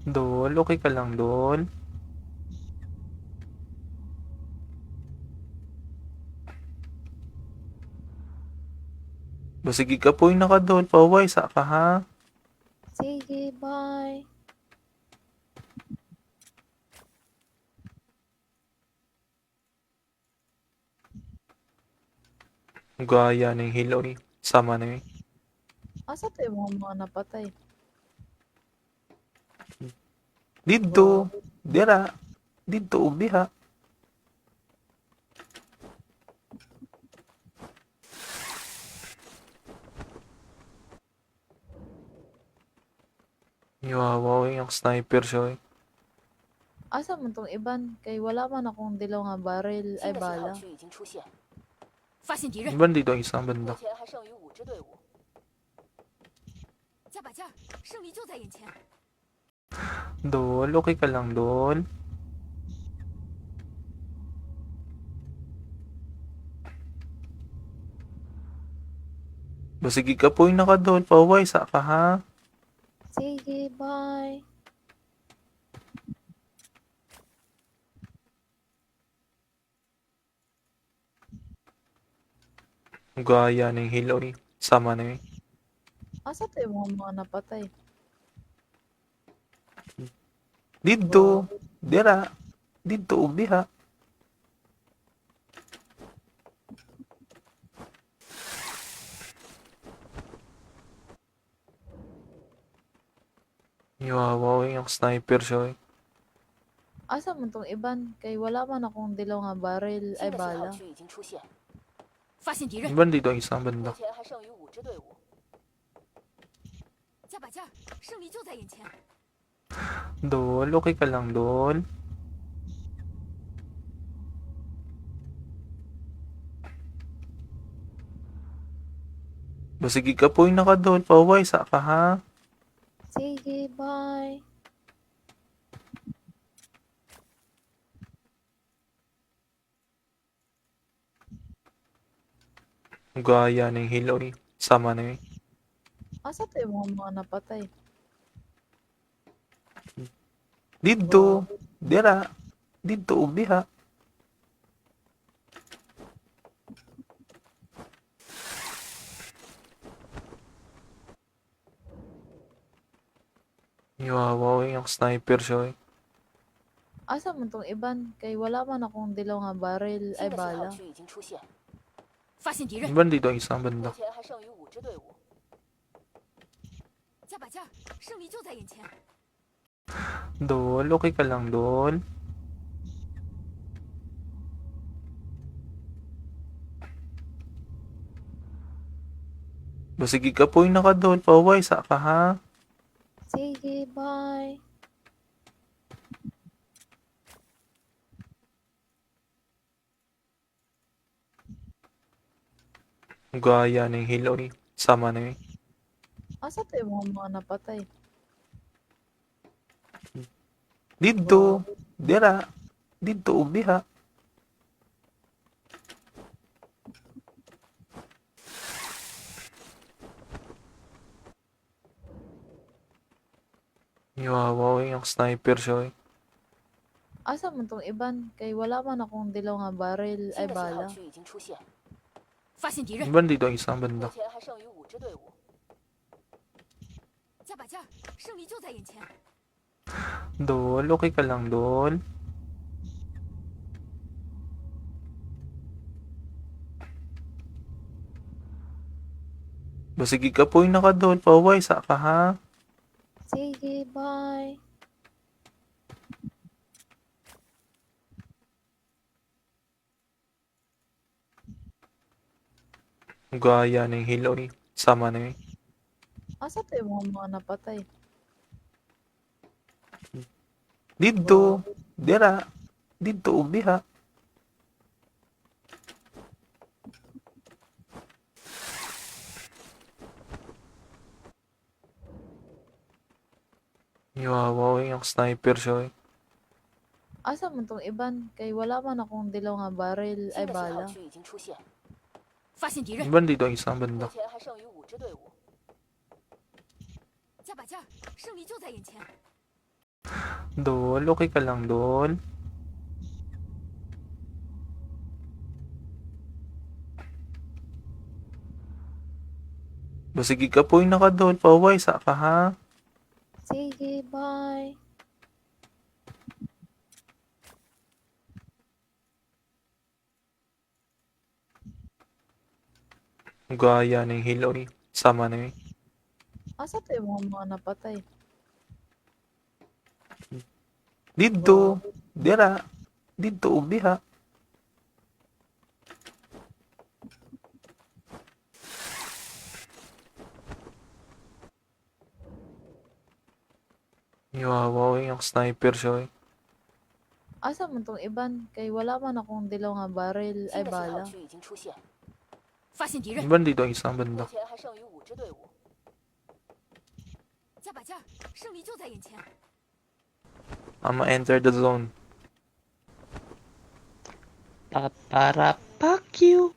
Dol, okay ka lang, Dol? Sige ka po yung nakadol, paway sa ka ha. Sige, bye. Gaya ng hiloy. Sama na yun. Asa to yung mga napatay? Dito, dira, dito ubi ha. Yawaw yung sniper siya eh. Asa man tong iban? Kay wala man akong dilaw nga baril ay 新的信号 bala. 区已经出现，发现敌人， Iban dito ang isang 目 banda. 前还剩余5支队伍。加把劲儿，胜利就在眼前。 Dol, okay ka lang, Dol? Sige ka po yung nakadol, paway sa ka ha. Sige, bye. Gaya ng hiloy. Sama na yun. Asa to yung mga napatay? Dito, dira, dito ubi ha. Yawaw yung sniper siya eh. Asa man tong iban? Kay wala man akong dilaw nga baril 新 ay 的信号 bala. 区已经出现，发现敌人， Iban dito ang isang 目 banda. 前还剩余5支队伍。加把劲儿，胜利就在眼前。 Dol, okay ka lang, Dol? Sige ka po yung nakadol, paway sa ka ha. Sige, bye. Gaya ng hiloy. Sama na yun. Asa to yung mga napatay? Dito, dira, dito ubi ha. Yawaw yung sniper siya eh. Asa man tong iban? Kay wala man akong dilaw nga baril 新 ay 的信号 bala. 区已经出现，发现敌人， Iban dito ang isang 目 banda. 前还剩余5支队伍。加把劲儿，胜利就在眼前。 Dol, okay ka lang, Dol? Sige ka po yung nakadol, paway sa ka ha. Sige, bye. Gaya ng hiloy. Sama na yun. Asa to yung mga napatay? Dito, dira, dito ubi ha. Yawaw yung sniper siya eh. Asa man tong iban? Kay wala man akong dilaw nga baril 新 ay 的信号 bala. 区已经出现，发现敌人， Iban dito ang isang 目 banda. 前还剩余5支队伍。加把劲儿，胜利就在眼前。 Dol, okay ka lang, Dol? Sige ka po yung nakadol, paway sa ka ha. Sige, bye. Gaya ng hiloy. Sama na yun. Asa to yung mga napatay? Dito, dira, dito ubi ha. Yawaw yung sniper siya eh. Asa man tong iban? Kay wala man akong dilaw nga baril 新 ay 的信号 bala. 区已经出现，发现敌人， Iban dito ang isang 目 banda. 前还剩余5支队伍。把劲儿，胜利就在眼前。 Dol, okay ka lang, Dol? Sige ka po yung naka-Dol. Paway, sa ka ha? Sige, bye. Gaya ng hiloy. Sama na yun. Asa to yung mga napatay? Dito. Wow. Dira. Dito, ug diha. Wow, yung sniper siya eh. Asa man tong iban? Kay wala man akong dilaw nga baril ay 新的信号 bala. 区已经出现，发现敌人， Iban dito ang isang 目 banda. 前还剩余5支队伍。加把劲儿，胜利就在眼前。 I'ma enter the zone. Para fuck you.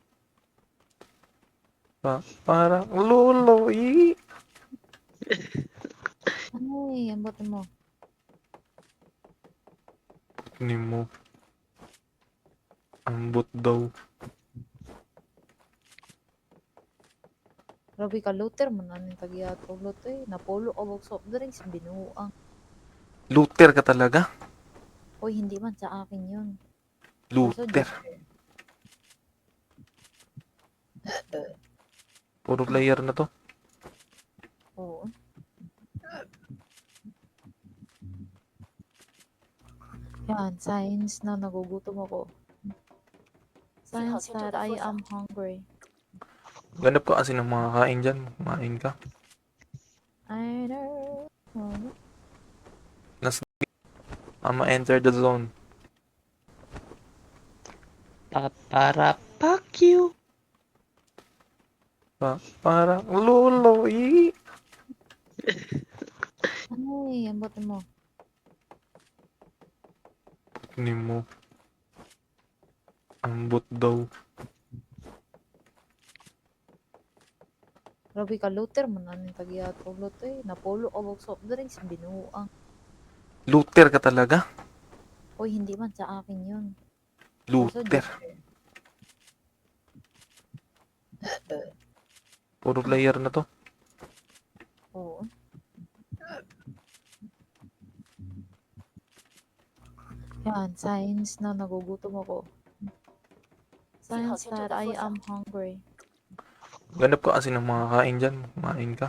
Parang lolo eh. Ay, ambot mo. Ni mo. Ambot daw. Grabe ka looter man nanin tagiato lote. Napulo ka bog soft drinks binuang. Looter ka talaga? Hoy, hindi man sa akin yun. Looter. Puro player na to. Oo. Yan, signs na nagugutom ako. Signs that I am hungry. Ganap ka kasi ng mga kain dyan. Kumain ka. I know. I'ma enter the zone. Para fuck you. Parang lolo eh. Ay, ambot mo. Ni mo. Ambot daw. Grabe ka looter man nanin tagiato lote. Napulo ka bog soft drinks binuang. Looter ka talaga? Hoy, hindi man sa akin yun. Looter. Puro player na to. Oo. Yan, signs na nagugutom ako. Signs that I am hungry. Ganap ka kasi ng mga kain dyan. Kumain ka.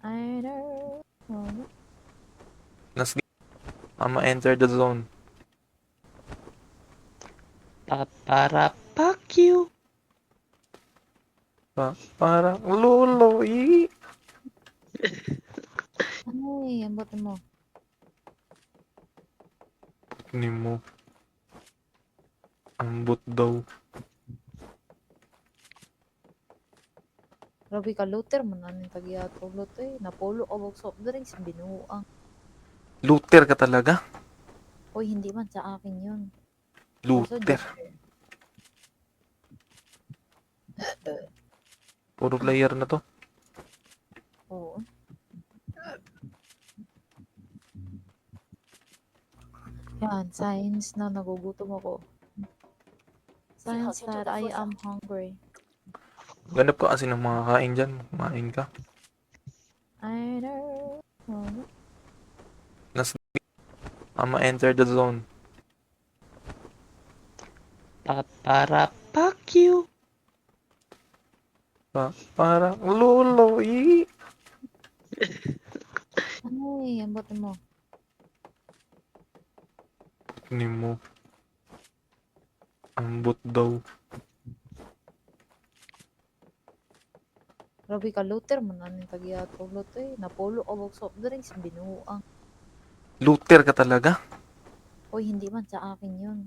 I know. I'ma enter the zone. Para fuck you. Parang lolo eh. Ay, ambot mo. Ni mo. Ambot daw. Grabe ka looter man nanin tagiato lote. Napulo ka bog soft drinks binuang. Looter ka talaga? Hoy, hindi man sa akin yun. Looter. Puro player na to. Oo. Yan, signs na nagugutom ako. Signs that I am hungry. Ganap ka kasi ng mga kain dyan. Kumain ka. I know. I'ma enter the zone. Para fuck you. Parang lolo eh. Ay, ambot mo. Ni mo. Ambot daw. Grabe ka looter man nanin tagiato lote. Napulo ka bog soft drinks binuang. Looter ka talaga? Hoy, hindi man sa akin yun.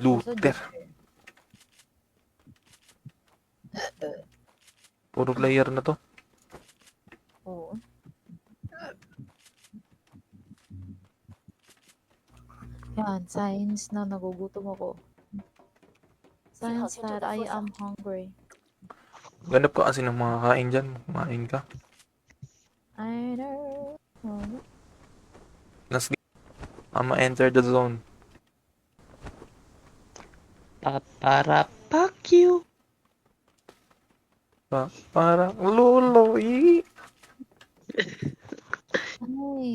Looter. Puro player na to. Oo. Yan, signs na nagugutom ako. Signs that I am hungry. Ganap ka kasi ng mga kain dyan. Kumain ka. I know. Let's go. I'ma enter the zone. Para fuck you. Para lolo. Ay,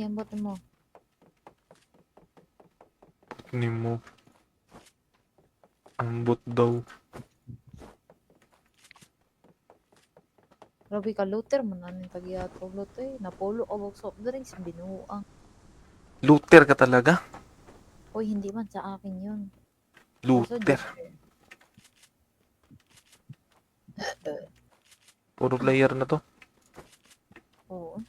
ang bote mo. Ni mo. Ambot daw. Grabe ka, looter mo na ng tagiyatog lote. Napulo o bog soft drinks, binuang. Looter ka talaga? Hoy, hindi man sa akin yun. Looter. Puro player na to. Oo.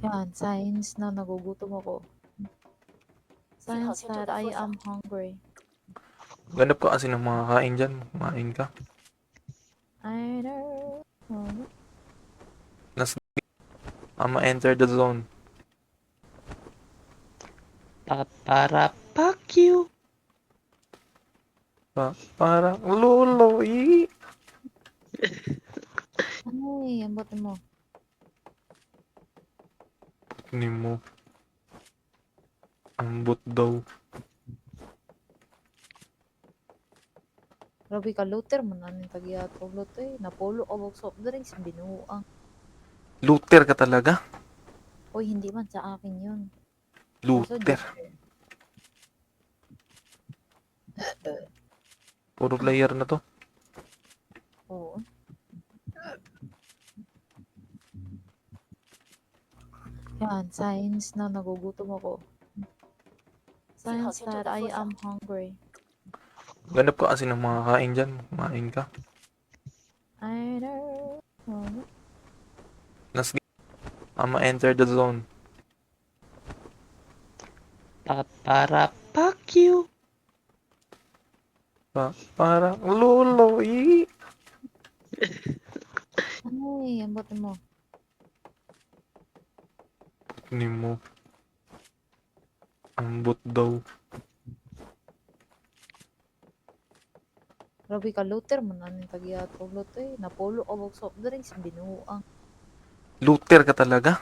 Yan, signs na nagugutom ako. Signs that I am hungry. Ganap ka kasi ng mga kain dyan. Kumain ka. I know. Let's go. I'ma enter the zone. Para fuck you. Para lolo. Ay, ang bote mo. Ni mo. Ambot daw. Grabe ka, looter mo na ng tagiyatog lote. Napulo o bog soft drinks, binuang. Looter ka talaga? Hoy, hindi man sa akin yun. Looter. Puro player na to. Oo. Yan, signs na nagugutom ako. Signs that I am hungry. Ganap ka kasi ng mga kain dyan. Kumain ka. I know. Let's go. I'ma enter the zone. Para fuck you. Para lolo. Ay, ang bote mo. Ni mo. Ambot daw. Grabe ka, looter mo na ng tagiyatog lote. Napulo o bog soft drinks, binuang. Looter ka talaga?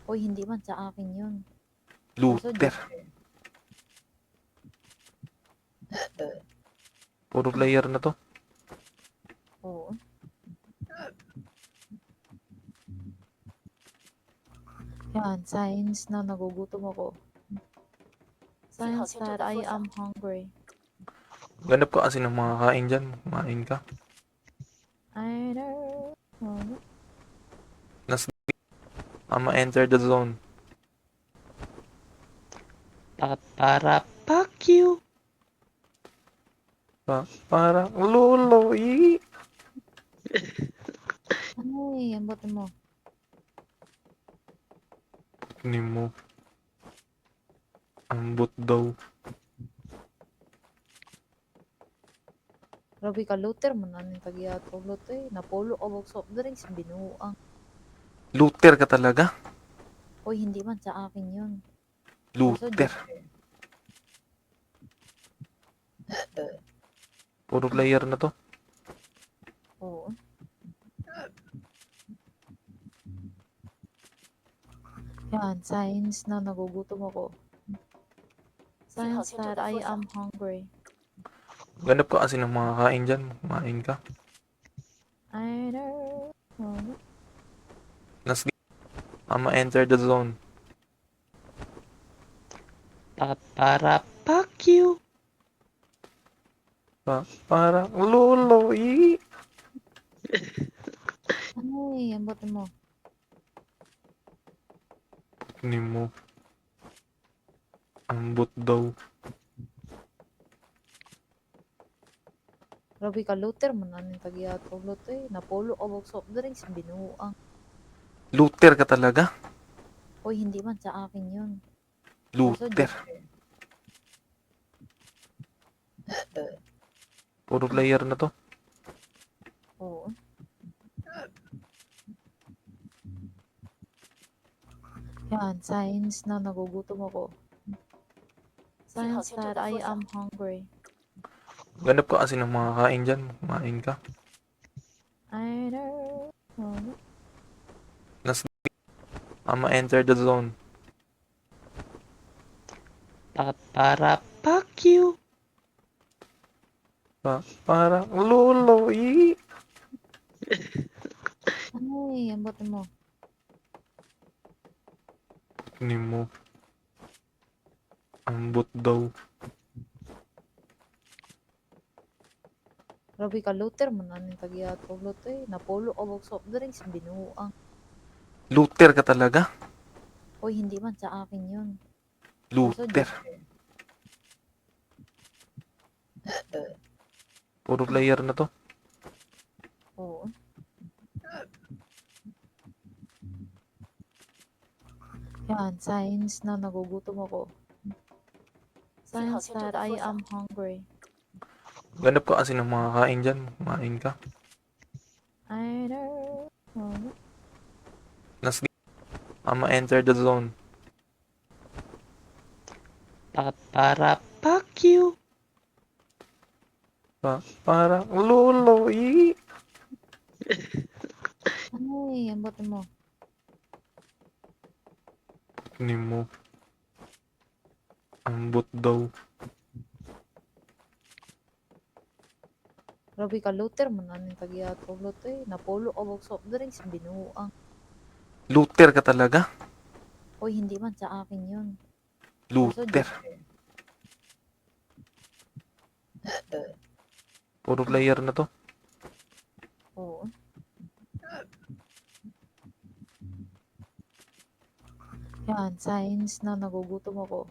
Hoy, hindi man sa akin yun. Looter. Puro player na to. Oo. Yan, signs na nagugutom ako. Signs that I am hungry. Ganap ka kasi ng mga kain dyan. Kumain ka. I know. Let's go. I'ma enter the zone. Para fuck you. Para lolo. Ay, ang bote mo. Ni mo. Ambot daw. Grabe ka, looter mo na ng tagiyatog lote. Napulo o bog soft drinks, binuang. Looter ka talaga? Hoy, hindi man sa akin yun. Looter. Puro player na to. Oo. Yan, signs na nagugutom ako. Signs that I am hungry. Ganap ka kasi ng mga kain dyan. Kumain ka. I know. Let's go. I'ma enter the zone. Para fuck you. Para lolo. Ay, ang bote mo. Ni mo. Ambot daw. Grabe ka, looter mo na ng tagiyatog lote. Napulo o bog soft drinks, binuang. Looter ka talaga? Hoy, hindi man sa akin yun. Looter. Puro player na to. Oo. Yan, signs na nagugutom ako. Signs that I am hungry. Ganap ka kasi ng mga kain dyan. Kumain ka. I know. Let's I'ma enter the zone. Paparapakyu. Parang lolo. Ay, ang bote mo. Ni mo. Ambot daw. Grabe ka, looter mo na ning tagyato. Luto Napolo o bog soft drinks, binuang. Looter ka talaga? Oy, hindi man sa akin yun. Looter. Puro player na to. Oo. Yan, signs na nagugutom ako. Signs that I am hungry. Ganap ka kasi ng mga kain dyan. Kumain ka. I know. Let's I'ma enter the zone. Paparapakyu. Parang lolo. Ay, ang bote mo. Ni mo. Ambot daw. Grabe ka, looter mo na ning tagyato. Luto Napolo o bog soft drinks, binuang. Looter ka talaga? Oy, hindi man sa akin yun. Looter. Puro player na to. Oo. Yan, signs na nagugutom ako.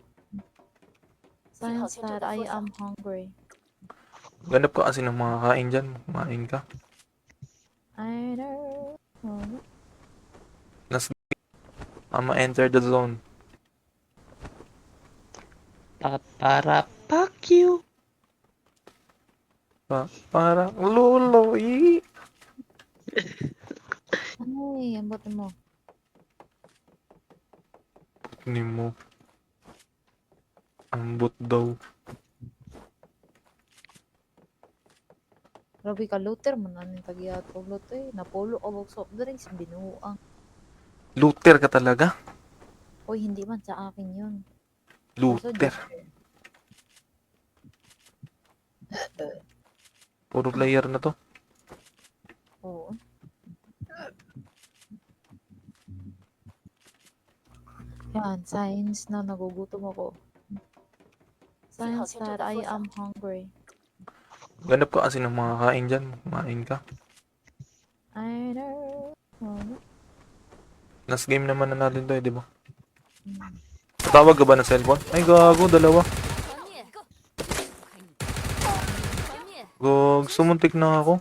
Signs that I am hungry. Ganap ka kasi ng mga kain dyan. Kumain ka. I know. Let's I'ma enter the zone. Paparapakyu. Parang lolo. Ay, ang bote mo. Ni mo. Ambot daw. Grabe ka, looter mo na ning tagyato. Luto Napolo o bog soft drinks, binuang. Looter ka talaga? Oy, hindi man sa akin yun. Looter. Puro player na to. Oo. Yan, signs na nagugutom ako. Signs that I am hungry. Ganap ka kasi ng mga kain dyan. Kumain ka. I know. Last game naman na natin to eh, di ba? Hmm. Tatawag ka ba ng cellphone? Ay, gago, dalawa. 团灭，够，团灭， Gog, sumuntik na ako.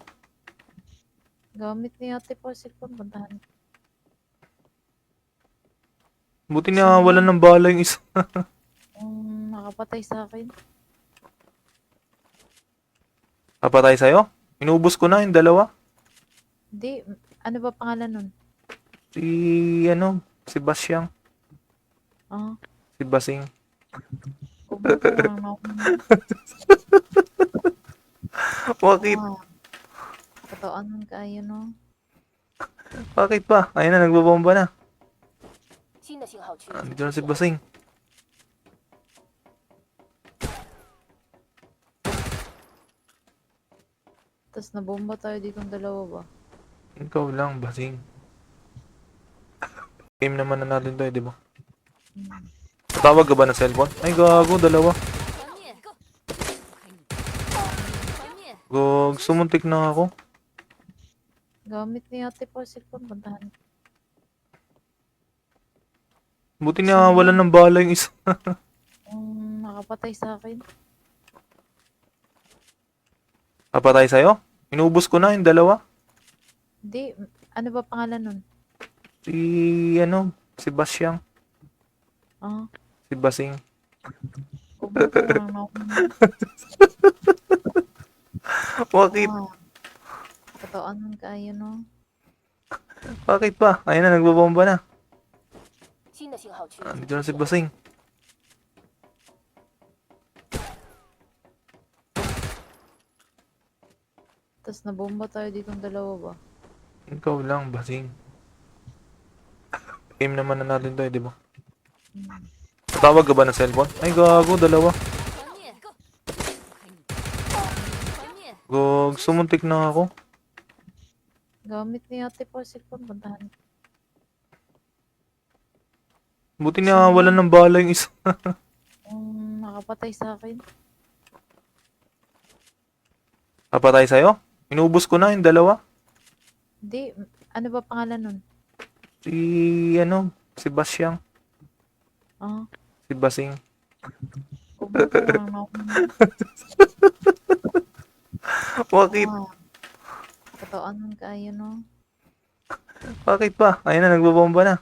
Gamit ni ate po cellphone, bantahan. Buti na wala ng bala yung isa. Nakapatay sa akin. Kapatay sa'yo? Inubos ko na yung dalawa. Hindi, ano ba pangalan nun? Si Basyang. Ah, Si Basing. kumpulang ako. Bakit? Kataan nun kayo, no? Bakit pa? Ayun na, nagbabomba na. 新的信号区域 Andito na si Basing. Tapos nabomba tayo ditong dalawa ba? Ikaw lang, Basing. Game naman na natin to eh, di ba? Tatawag ka ba ng cellphone? Ay, gago, dalawa. 团灭，够，团灭， Gog, sumuntik na ako. Gamit ni ate po cellphone, bantahan. Buti na wala ng bala yung isa. Nakapatay sa akin. Kapatay sa'yo? Inubos ko na yung dalawa. Hindi, ano ba pangalan nun? Si Basyang. Ah, Si Basing. kumpulang ako. Bakit? Kataan nun kayo, no? Bakit pa? Ayun na, nagbabomba na. 新的信号区域 Andito na si Basing. Tapos nabomba tayo ditong dalawa ba? Ikaw lang, basing. Aim naman na natin to eh, di ba? Tawag ka ba ng cellphone? Ay, gago, dalawa. 团灭，go，团灭， Gog, sumuntik na ako. Gamit ni ate po cellphone. Puntahan. Buti na wala ng bala yung isa. Nakapatay sa akin. Kapatay sa'yo? Inubos ko na yung dalawa. Hindi. Ano ba pangalan nun? Si Basyang. Ah, Si Basing. kubuto lang ako. Bakit? Katoan man kayo, no? Bakit pa? Ayun na, nagbabomba na.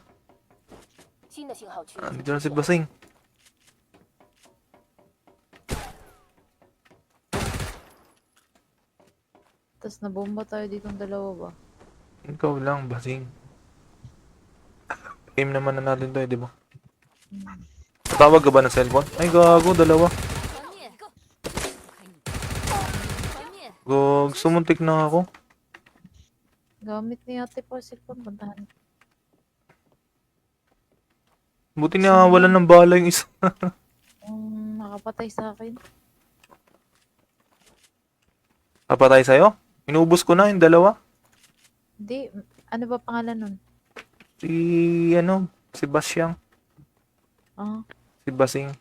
新的信号区域 Dito na si Basing. Tapos nabomba tayo ditong dalawa ba? Ikaw lang, Basing. Aim naman na natin to eh, di ba? Tawag ka ba ng cellphone? Ay, gago, dalawa. 团灭，go，团灭， Gog, sumuntik na ako. Gamit ni ate po cellphone. Puntahan. Buti na wala ng bala yung isa. Nakapatay sa akin. Kapatay sa'yo? Inubos ko na yung dalawa. Hindi. Ano ba pangalan nun? Si Basyang. Ah, Si Basing.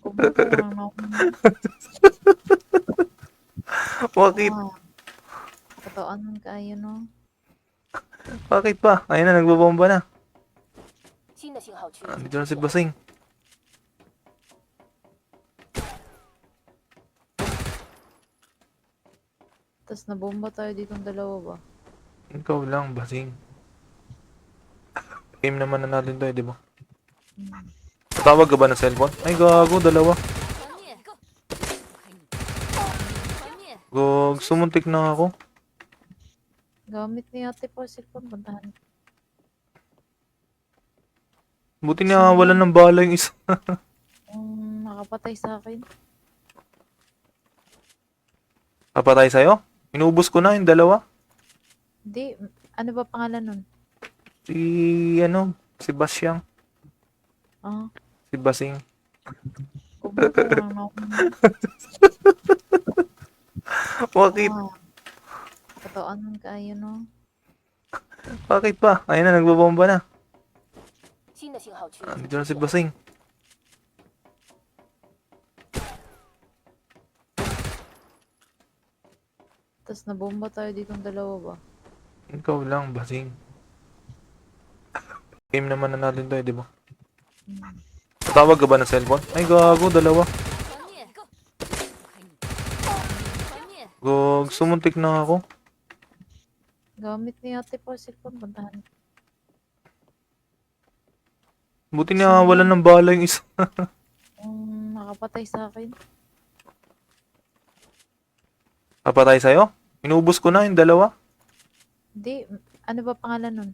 kubuto lang ako. Bakit? Katoan man kayo, no? Bakit pa? Ayun na, nagbabomba na. 新的信号区域 Dito na si Basing. Tapos nabomba tayo ditong dalawa ba? Ikaw lang, Basing. Aim naman na natin to eh, di ba? Tawag ka ba ng cellphone? Ay, gago, dalawa. 团灭，go，团灭， Gog, sumuntik na ako. Gamit ni ate po cellphone. Puntahan. Buti na wala ng bala yung isa. Nakapatay sa akin. Kapatay sa'yo? Inubos ko na yung dalawa. Hindi. Ano ba pangalan nun? Si Basyang. Ah, Si Basing. kubuto lang ako. Bakit? Katoan man kayo, no? Bakit pa? Ayun na, nagbabomba na. 新的信号区域 Dito na si Basing. Tapos nabomba tayo ditong dalawa ba? Ikaw lang, Basing. Aim naman na natin to eh, di ba? Tawag ka ba ng cellphone? Ay, gago, dalawa. 团灭，go，团灭， Gog, sumuntik na ako. Gamit ni ate po cellphone. Puntahan. Buti na wala ng bala yung isa. Nakapatay sa akin. Kapatay sa'yo? Inubos ko na yung dalawa. Hindi. Ano ba pangalan nun?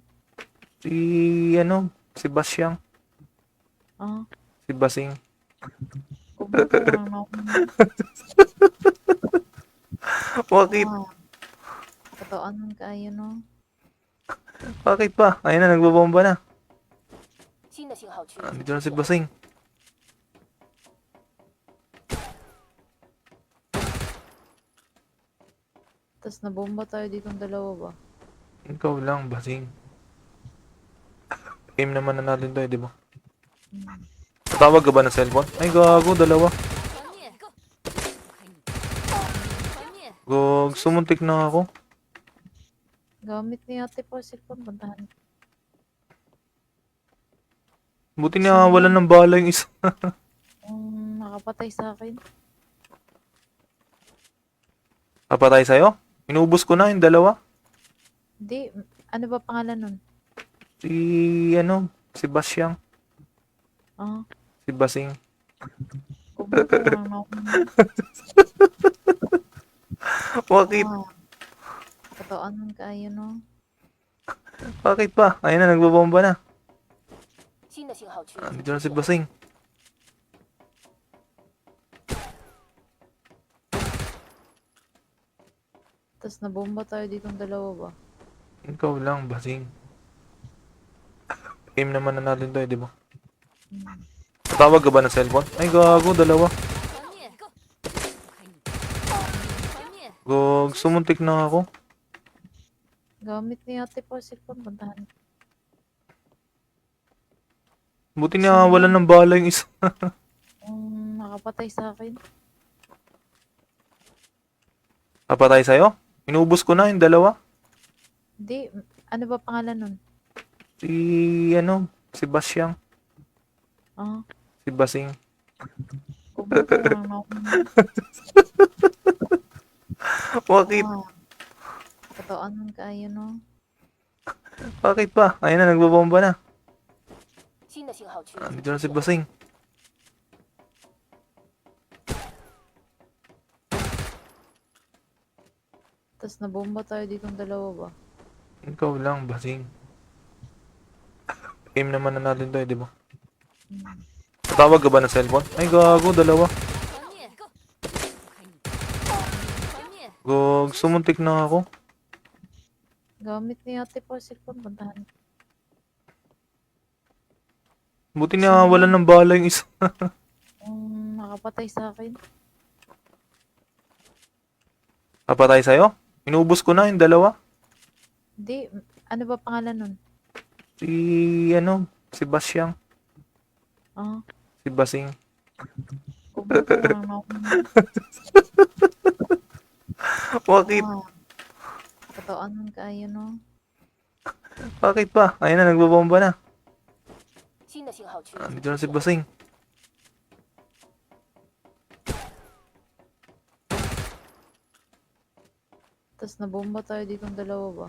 Si Basyang. Ah, Si Basing. kubuto lang ako. Bakit? Katoan man kayo, no? Bakit pa? Ayun na, nagbabomba na. 新的信号区域 Dito na si Basing. Tapos nabomba tayo ditong dalawa ba? Ikaw lang, Basing. Aim naman na natin to eh, di ba? Tawag ka ba ng cellphone? Ay, gago, dalawa. 团灭，go，团灭， Gog, sumuntik na ako. Gamit ni ate po cellphone. Puntahan. Buti na wala ng bala yung isa. Nakapatay sa akin. Kapatay sa'yo? Inubos ko na yung dalawa. Hindi. Ano ba pangalan nun? Si Basyang. Ah, Si Basing. kubuto lang ako. Bakit? Katoan man kayo, no? Bakit pa? Ayun na, nagbabomba na. 新的信号区域 Dito na si Basing. Tapos nabomba tayo ditong dalawa ba? Ikaw lang, basing. Game naman na natin to eh, di ba? Tawag ka ba ng cellphone? Ay, gago, dalawa. 团灭，Go！团灭， Gog, sumuntik na ako. Gamit ni ate po cellphone. Puntahan. Buti na wala ng bala yung isa. Nakapatay sa akin. Kapatay sa'yo? Inubos ko na yung dalawa. Hindi. Ano ba pangalan nun? Si Basyang. Ah, Si Basing. kubuto lang ako. Bakit? Totoo nun kayo, no? Bakit pa? Ayun na, nagbabomba na. 新的信号区域， Nandito na si Basing. Tapos nabomba tayo ditong dalawa ba? Ikaw lang, Basing. Game naman na natin to eh, di ba? Tawag ka ba ng cellphone? Ay, gago, dalawa. 团灭，Go！团灭， Gog, sumuntik na ako. Gamit ni ate po cellphone. Puntahan. Buti na wala ng bala yung isa. Nakapatay sa akin. Kapatay sa'yo? Inubos ko na yung dalawa. Hindi. Ano ba pangalan nun? Si Basyang. Ah, Si Basing. kubuto lang ako. Bakit? Totoo nun kayo, no? Bakit pa? Ayun na, nagbabomba na. 新的信号区域， Nandito na si Basing. Tapos nabomba tayo ditong dalawa ba?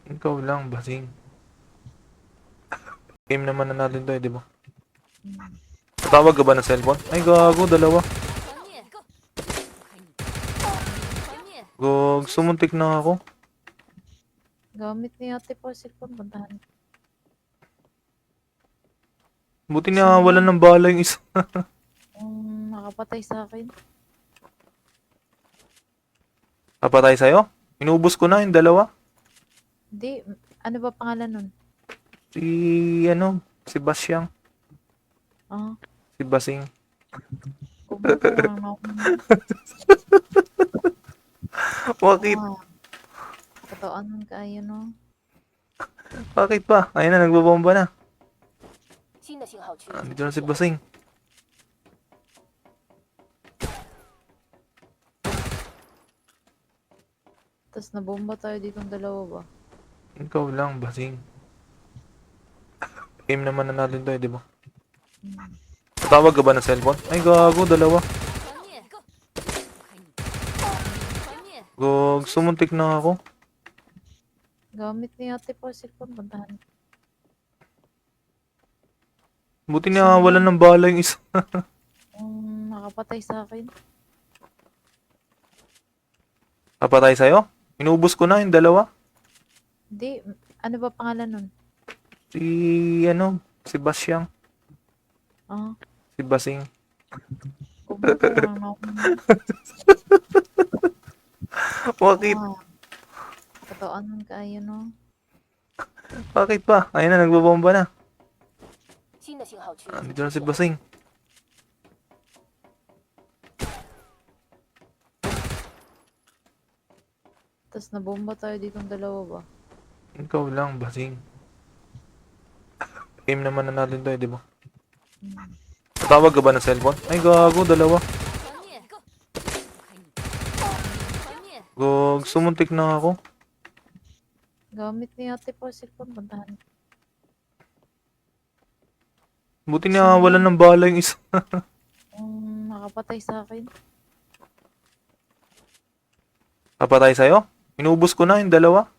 Ikaw lang, Basing. Game naman na natin to eh, di ba? Tawag ka ba ng cellphone? Ay, gago, dalawa. 团灭，Go！团灭， Gog, sumuntik na ako. Gamit ni ate po cellphone. Puntahan. Buti na wala ng bala yung isa. Nakapatay sa akin. Kapatay sa'yo? Inubos ko na yung dalawa. Hindi. Ano ba pangalan nun? Si Basyang. Ah, Si Basing. kubuto lang ako. Bakit? Totoo nun kayo, no? Bakit pa? Ayun na, nagbabomba na. 新的信号区域， Nandito na si Basing. Tapos nabomba tayo ditong dalawa ba? Ikaw lang, Basing. Game naman na natin to eh, di ba? Tawag ka ba ng cellphone? Ay, gago, dalawa. 团灭，Go！团灭， Gog, sumuntik na ako. Gamit ni ate po cellphone. Puntahan. Buti na wala ng bala yung isa. Nakapatay sa akin. Kapatay sa'yo? Inubos ko na yung dalawa. Hindi. Ano ba pangalan nun? Si Basyang. Ah, Si Basing. kubuto lang ako. Bakit? Totoo nun kayo, no? Bakit pa? Ayun na, nagbabomba na. 新的信号区域， Nandito na si Basing. Tapos nabomba tayo ditong dalawa ba? Ikaw lang, Basing. Game naman na natin to eh, di ba? Tawag ka ba ng cellphone? Ay, gago, dalawa. 团灭，Go！团灭， Gog, sumuntik na ako. Gamit ni ate po cellphone. Puntahan. Buti na wala ng bala yung isa. Nakapatay sa akin. Kapatay sa'yo? Inubos ko na yung dalawa.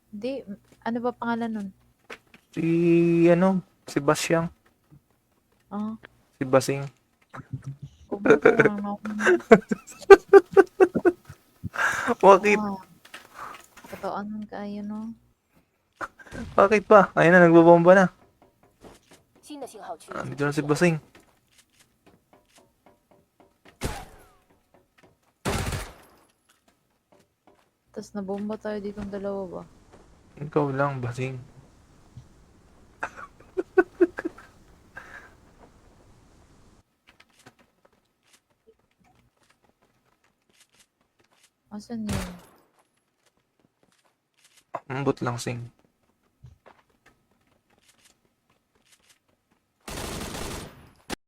Hindi. Ano ba pangalan nun? Si Basyang. Ah, Si Basing. kubuto lang ako. Bakit? Totoo nun kayo, no? Bakit pa? Ayun na, nagbabomba na. 新的信号区域， Nandito na si Basing. Tapos nabomba tayo ditong dalawa ba? Ikaw lang, basing. Asan yun? Ambot lang, sing.